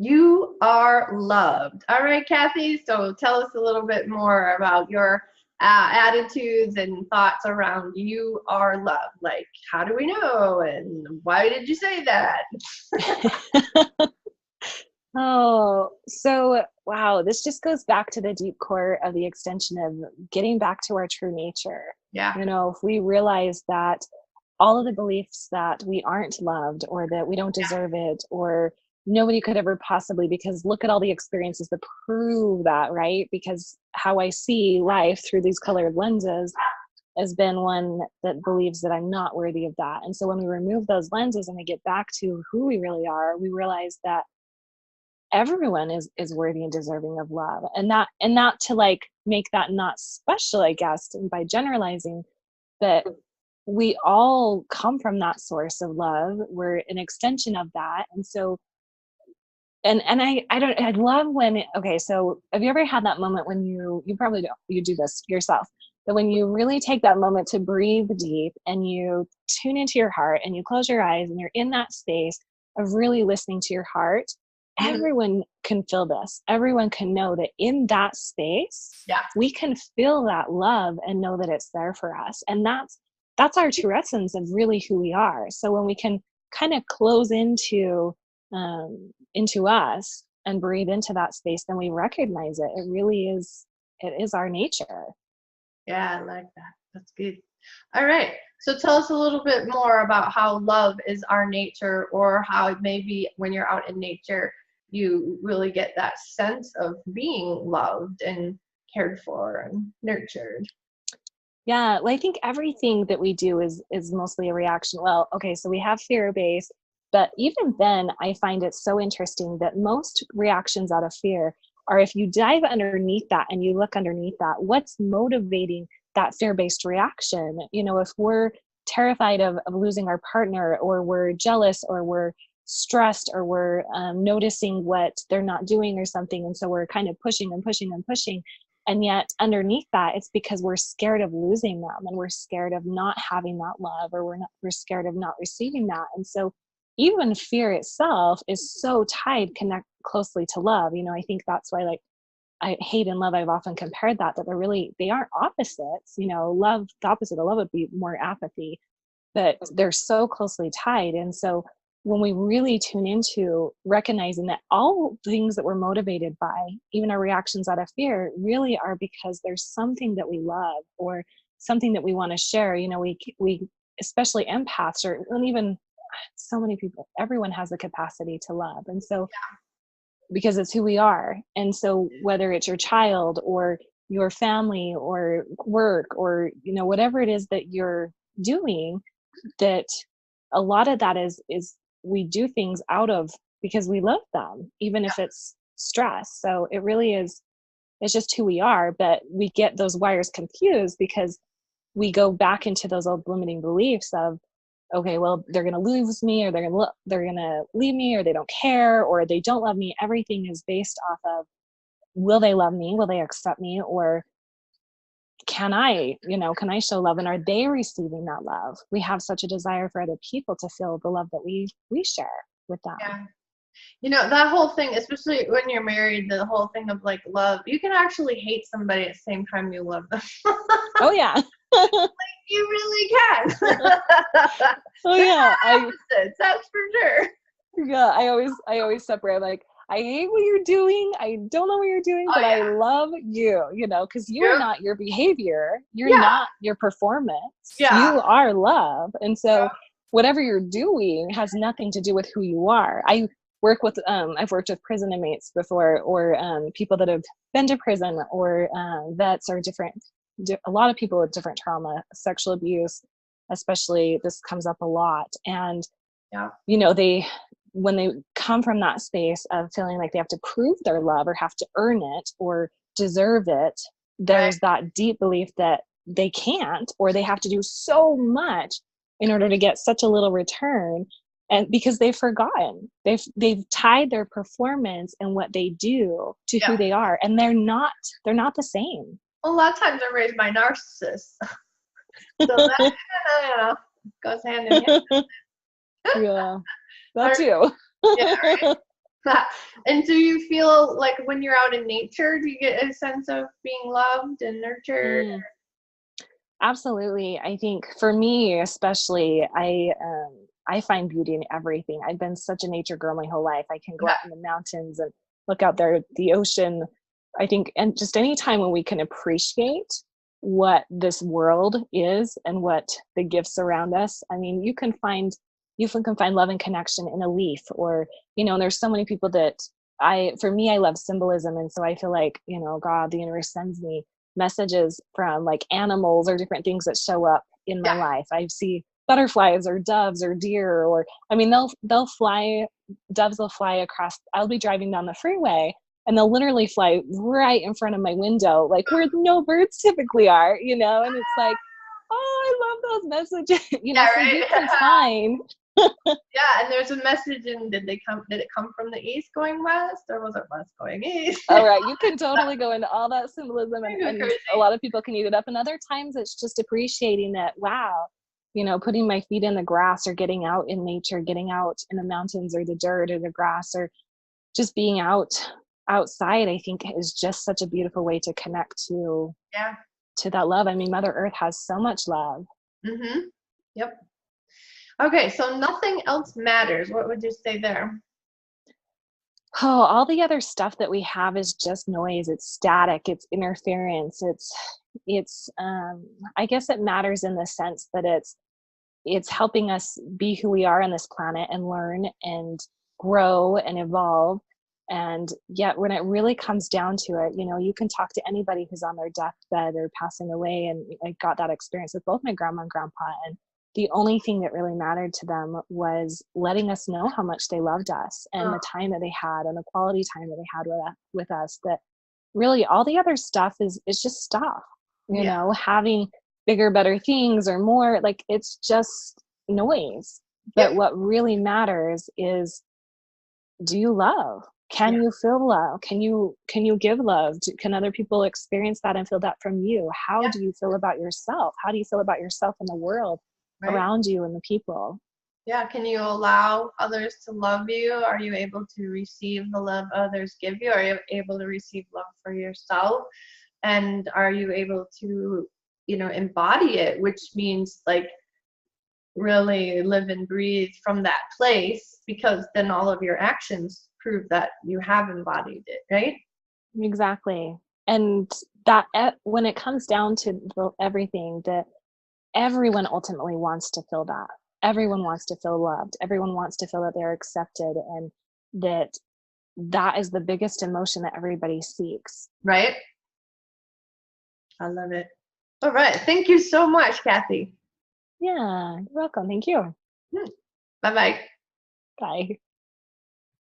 You are loved. All right, Kathy. So tell us a little bit more about your attitudes and thoughts around you are loved. Like, how do we know? And why did you say that? Oh, so wow, this just goes back to the deep core of the extension of getting back to our true nature. Yeah. If we realize that all of the beliefs that we aren't loved or that we don't deserve it or nobody could ever possibly, because look at all the experiences that prove that, right? Because how I see life through these colored lenses has been one that believes that I'm not worthy of that. And so when we remove those lenses and we get back to who we really are, we realize that everyone is worthy and deserving of love, and not to like make that not special, I guess, and by generalizing, but we all come from that source of love. We're an extension of that. And so I love when, okay, so have you ever had that moment when you probably don't, you do this yourself, but when you really take that moment to breathe deep and you tune into your heart and you close your eyes and you're in that space of really listening to your heart. Mhm. Everyone can feel this. Everyone can know that in that space, Yeah. we can feel that love and know that it's there for us. And that's our true essence of really who we are. So when we can kind of close into us and breathe into that space, then we recognize it. It is our nature. Yeah, I like that. That's good. All right. So tell us a little bit more about how love is our nature, or how maybe when you're out in nature, you really get that sense of being loved and cared for and nurtured. Yeah, well, I think everything that we do is mostly a reaction. Well, okay, so we have fear based, but even then, I find it so interesting that most reactions out of fear are, if you dive underneath that and you look underneath that, what's motivating that fear based reaction? If we're terrified of losing our partner, or we're jealous, or we're stressed, or we're noticing what they're not doing or something, and so we're kind of pushing and pushing and pushing, and yet underneath that, it's because we're scared of losing them, and we're scared of not having that love, or we're scared of not receiving that. And so even fear itself is so tied, connect closely to love. I think that's why, like, I hate and love, I've often compared that they aren't opposites. Love, the opposite of love would be more apathy, but they're so closely tied. And so when we really tune into recognizing that all things that we're motivated by, even our reactions out of fear, really are because there's something that we love, or something that we want to share. We especially empaths, or and even so many people, everyone has the capacity to love. And so because it's who we are. And so whether it's your child or your family or work, or whatever it is that you're doing, that a lot of that is we do things out of, because we love them, even if it's stress. So it really is, it's just who we are. But we get those wires confused because we go back into those old limiting beliefs of, okay, well, they're going to lose me, or they're going to leave me, or they don't care, or they don't love me. Everything is based off of, will they love me, will they accept me, or can I show love, and are they receiving that love? We have such a desire for other people to feel the love that we share with them. Yeah. That whole thing, especially when you're married, the whole thing of like love, you can actually hate somebody at the same time you love them. Oh yeah. You really can. Oh They're yeah. not opposites, that's for sure. I always separate, like, I hate what you're doing, I don't know what you're doing, Oh but I yeah. love you, because you are Yep. not your behavior, you're Yeah. not your performance, Yeah. you are love. And so Yep. whatever you're doing has nothing to do with who you are. I've worked with prison inmates before, or people that have been to prison, or vets, or a lot of people with different trauma, sexual abuse especially. This comes up a lot. And Yeah. they, when they come from that space of feeling like they have to prove their love, or have to earn it, or deserve it, Right. there's that deep belief that they can't, or they have to do so much in order to get such a little return. And because they've forgotten, they've tied their performance and what they do to Yeah. who they are, and they're not the same. A lot of times I'm raised by narcissists. So that goes hand in hand. Yeah, All that right. too. Yeah, right. And do you feel like when you're out in nature, do you get a sense of being loved and nurtured? Mm. Absolutely. I think for me, especially, I find beauty in everything. I've been such a nature girl my whole life. I can go Yeah, out in the mountains and look out there at the ocean. I think, and just any time when we can appreciate what this world is and what the gifts around us. I mean, you can find love and connection in a leaf, or there's so many people that for me, I love symbolism, and so I feel like God, the universe sends me messages from like animals or different things that show up in my yeah. life. I see butterflies or doves or deer, or I mean they'll fly. Doves will fly across. I'll be driving down the freeway and they'll literally fly right in front of my window, like where no birds typically are, and it's like, oh, I love those messages. Yeah, So you right. can find. Yeah, and there's a message in, did it come from the east going west, or was it west going east? All right, you can totally go into all that symbolism, and, I go and crazy. a lot of people can eat it up. And other times it's just appreciating that, wow, putting my feet in the grass or getting out in nature, getting out in the mountains or the dirt or the grass, or just being outside, I think is just such a beautiful way to connect Yeah. to that love. I mean, Mother Earth has so much love. Mm-hmm. Yep. Okay, so nothing else matters. What would you say there? Oh, all the other stuff that we have is just noise. It's static, it's interference, it's I guess it matters in the sense that it's helping us be who we are on this planet and learn and grow and evolve. And yet when it really comes down to it, you can talk to anybody who's on their deathbed or passing away. And I got that experience with both my grandma and grandpa. And the only thing that really mattered to them was letting us know how much they loved us and Oh, the time that they had and the quality time that they had with us. That really all the other stuff is just stuff, yeah. having bigger, better things or more, like it's just noise. But Yep. what really matters is, do you love? Yeah. Can you feel love? Can you give love? Can other people experience that and feel that from you? How Yeah. do you feel about yourself? How do you feel about yourself and the world Right. around you and the people? Yeah. Can you allow others to love you? Are you able to receive the love others give you? Are you able to receive love for yourself? And are you able to, embody it, which means like really live and breathe from that place, because then all of your actions prove that you have embodied it, right? Exactly. And that when it comes down to everything, that everyone ultimately wants to feel that. Everyone wants to feel loved. Everyone wants to feel that they're accepted, and that is the biggest emotion that everybody seeks. Right? I love it. All right. Thank you so much, Kathy. Yeah, you're welcome. Thank you. Bye bye. Bye.